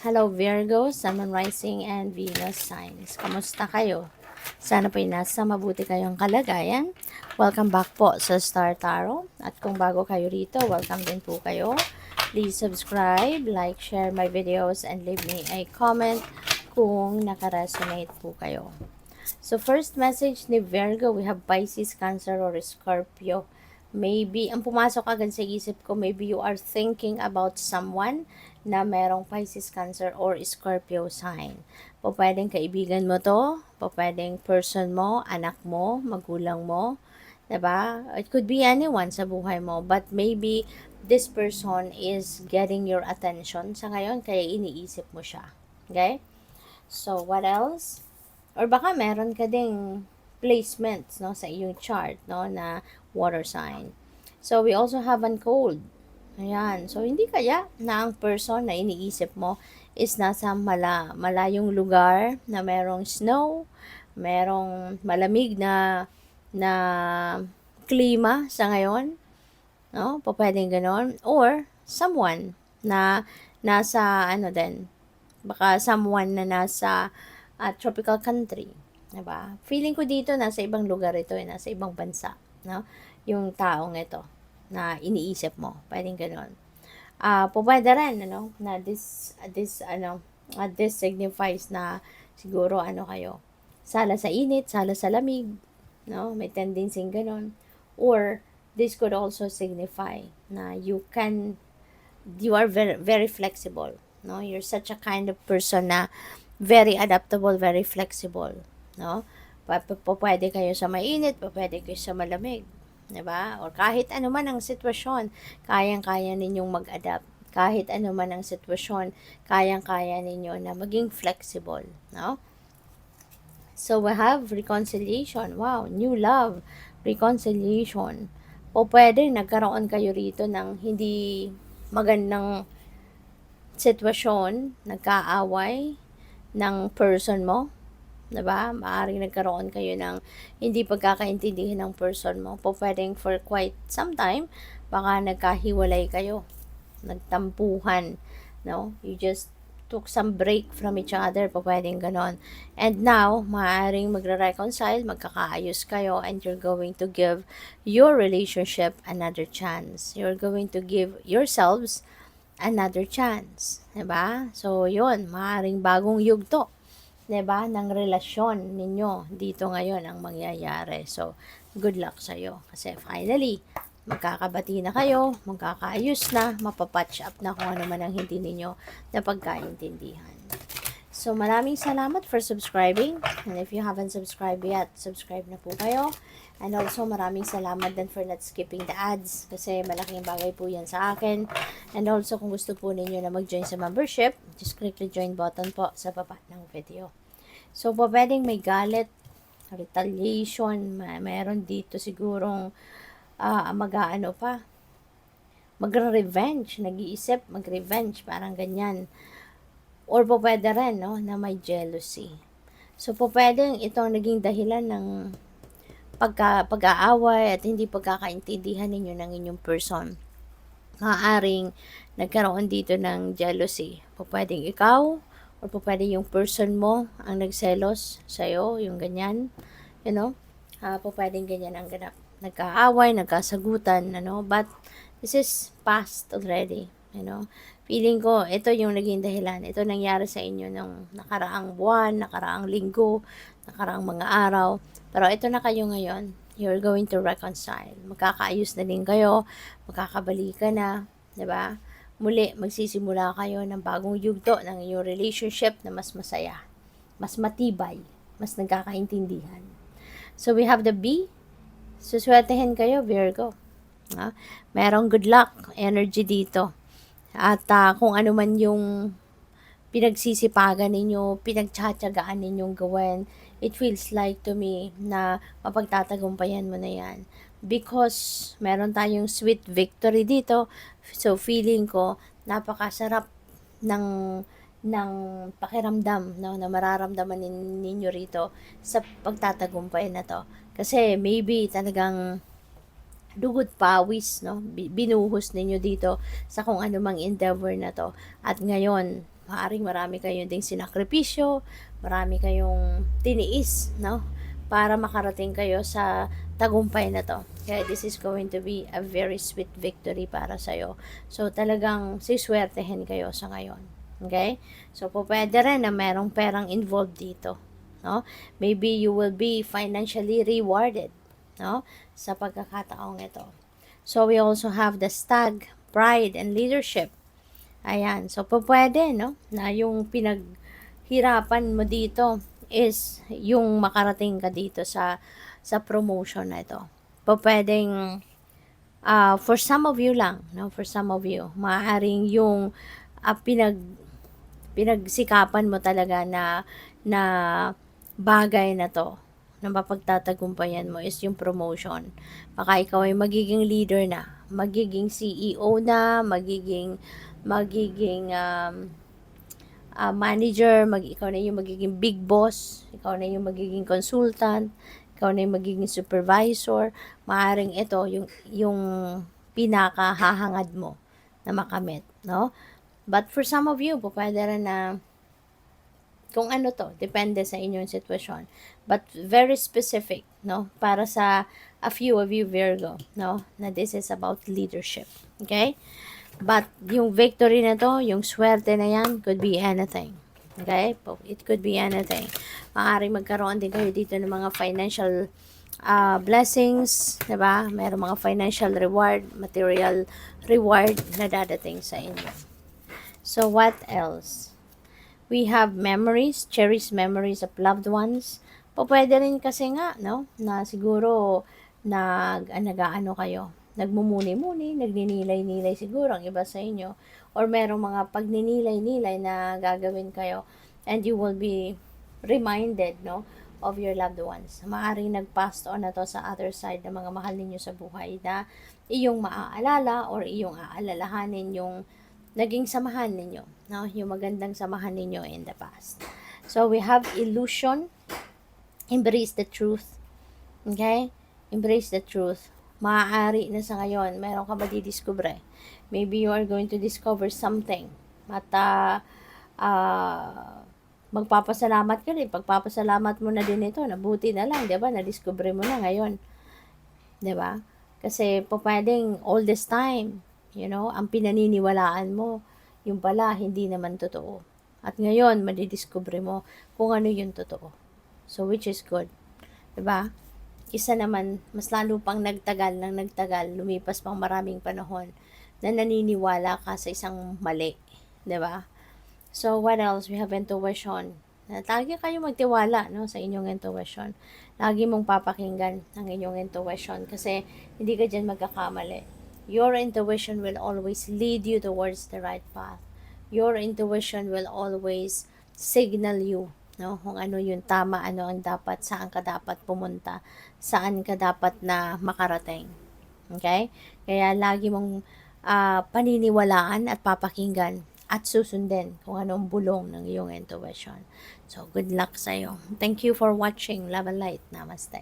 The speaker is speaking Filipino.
Hello Virgo, Sun, Moon, Rising, and Venus signs. Kamusta kayo? Sana po nasa mabuti kayong kalagayan. Welcome back po sa Star Tarot. At kung bago kayo rito, welcome din po kayo. Please subscribe, like, share my videos, and leave me a comment kung nakaresonate po kayo. So first message ni Virgo, we have Pisces, Cancer, or Scorpio. Maybe, ang pumasok agad sa isip ko, maybe you are thinking about someone na merong Pisces, Cancer, or Scorpio sign. Pwedeng kaibigan mo to, pwedeng person mo, anak mo, magulang mo, diba? It could be anyone sa buhay mo, but maybe this person is getting your attention sa ngayon, kaya iniisip mo siya. Okay? So, what else? Or baka meron ka ding placements, no, sa iyong chart, no, na water sign. So, we also have an cold. Ayan. So, hindi kaya na ang person na iniisip mo is nasa malayong lugar na merong snow, merong malamig na klima sa ngayon, no? Pwedeng ganon. Or, someone na nasa, baka someone na nasa tropical country. Diba? Feeling ko dito, nasa ibang lugar ito, nasa ibang bansa, no? Yung taong ito na iniisip mo. Pwedeng ganon. Pwede rin, na this signifies na siguro, kayo, sala sa init, sala sa lamig, no? May tendency ganon. Or, this could also signify na you are very, very flexible, no? You're such a kind of person na very adaptable, very flexible, no? Pwede kayo sa mainit, pwede kayo sa malamig, diba? Or kahit ano man ang sitwasyon, kayang-kaya ninyong mag-adapt. Kahit ano man ang sitwasyon, kayang-kaya ninyo na maging flexible, no? So, we have reconciliation. Wow, new love, reconciliation. Pwede nagkaroon kayo rito ng hindi magandang sitwasyon, nagkaaway ng person mo, diba? Maaaring nagkaroon kayo ng hindi pagkakaintindihan ng person mo. Pwedeng for quite some time, baka nagkahiwalay kayo, nagtampuhan, no? You just took some break from each other, pwedeng ganon. And now, maaaring magre-reconcile, magkakaayos kayo, and you're going to give your relationship another chance. You're going to give yourselves another chance, 'di ba? So, 'yun, maaring bagong yugto, 'di ba, ng relasyon ninyo dito ngayon ang mangyayari. So, good luck sa iyo kasi finally magkakabati na kayo, magkakaayos na, mapapatch up na kung ano man ang hindi ninyo napagkaintindihan. So, maraming salamat for subscribing. And if you haven't subscribed yet, subscribe na po kayo. And also, maraming salamat din for not skipping the ads kasi malaking bagay po yan sa akin. And also, kung gusto po ninyo na mag-join sa membership, just click the join button po sa baba ng video. So, pwedeng may galit, retaliation, mayroon dito sigurong magre-revenge, nag-iisip, mag-revenge, parang ganyan. Or pwede rin, no, na may jealousy. So, pwedeng itong naging dahilan ng pag-aaway at hindi pagkakaintindihan ninyo ng inyong person. Maaaring nagkaroon dito ng jealousy. Pwedeng ikaw, or pwedeng yung person mo ang nagselos sa'yo, yung ganyan, pwedeng ganyan ang ganap. Nagkaaway, nagkasagutan, but this is past already, Feeling ko, ito yung naging dahilan. Ito nangyari sa inyo ng nakaraang buwan, nakaraang linggo, nakaraang mga araw. Pero ito na kayo ngayon. You're going to reconcile. Magkakaayos na din kayo. Magkakabalikan na. Diba? Muli, magsisimula kayo ng bagong yugto ng iyong relationship na mas masaya, mas matibay, mas nagkakaintindihan. So, we have the B. Suswertehin kayo, Virgo. Merong good luck energy dito. At kung ano man yung pinagsisipagan ninyo, pinagtsatsagaan ninyong gawin, it feels like to me na mapagtatagumpayan mo na yan. Because meron tayong sweet victory dito, so feeling ko napakasarap ng pakiramdam, no, na mararamdaman ninyo rito sa pagtatagumpay na to. Kasi maybe talagang dugot pawis, no? Binuhos ninyo dito sa kung ano mang endeavor na to. At ngayon, Maaaring marami kayong ding sinakripisyo, marami kayong tiniis, no? Para makarating kayo sa tagumpay na to. Kaya this is going to be a very sweet victory para sa'yo. So, talagang siswertehin kayo sa ngayon. Okay? So, pwede rin na merong perang involved dito. No? Maybe you will be financially rewarded, no? Sa pagkakataong ito. So, we also have the stag, pride, and leadership. Ayan. So, pwede, no? Na yung pinaghirapan mo dito is yung makarating ka dito sa promotion na ito. Pwedeng for some of you lang, no? For some of you, maaaring yung pinagsikapan mo talaga na bagay na to na mapagtatagumpayan mo is yung promotion. Baka ikaw ay magiging leader na, magiging CEO na, magiging manager, ikaw na yung magiging big boss, ikaw na yung magiging consultant, ikaw na yung magiging supervisor. Maaring ito yung pinakahahangad mo na makamit, no? But for some of you, pwede rin na kung ano to, depende sa inyong sitwasyon. But very specific, no? Para sa a few of you Virgo, no? Na this is about leadership, okay? But yung victory na to, yung swerte na yan, could be anything. Okay? It could be anything. Maaaring magkaroon din kayo dito ng mga financial blessings, diba? Mayroong mga financial reward, material reward na dadating sa inyo. So, what else? We have memories, cherished memories of loved ones. Pwede rin kasi nga, no? Na siguro, nag-ano kayo, nagmumuni-muni, nagninilay-nilay siguro ang iba sa inyo, or merong mga pagninilay-nilay na gagawin kayo, and you will be reminded, no, of your loved ones. Maaaring nag-pass on na to sa other side ng mga mahal ninyo sa buhay na iyong maaalala or iyong aalalahanin yung naging samahan ninyo, no, yung magandang samahan ninyo in the past. So we have illusion, embrace the truth. Okay? Embrace the truth. Maaari na sa ngayon, meron ka madidiscover. Maybe you are going to discover something. At magpapasalamat ka rin. Pagpapasalamat mo na din ito, nabuti na lang, 'di ba? Na-discover mo na ngayon. 'Di ba? Kasi pwedeng all this time, you know, ang pinaniniwalaan mo, yung pala hindi naman totoo. At ngayon, madidiscover mo kung ano yung totoo. So which is good. 'Di ba? Isa naman, mas lalo pang nagtagal, lumipas pang maraming panahon na naniniwala ka sa isang mali, 'di ba? So, what else? We have intuition. Lagi kayo magtiwala, no, sa inyong intuition. Lagi mong papakinggan ang inyong intuition kasi hindi ka dyan magkakamali. Your intuition will always lead you towards the right path. Your intuition will always signal you, no, kung ano yung tama, ano ang dapat, saan ka dapat pumunta, saan ka dapat na makarating. Okay? Kaya lagi mong paniniwalaan at papakinggan at susundin kung anong bulong ng iyong intuition. So, good luck sa'yo. Thank you for watching. Love and light. Namaste.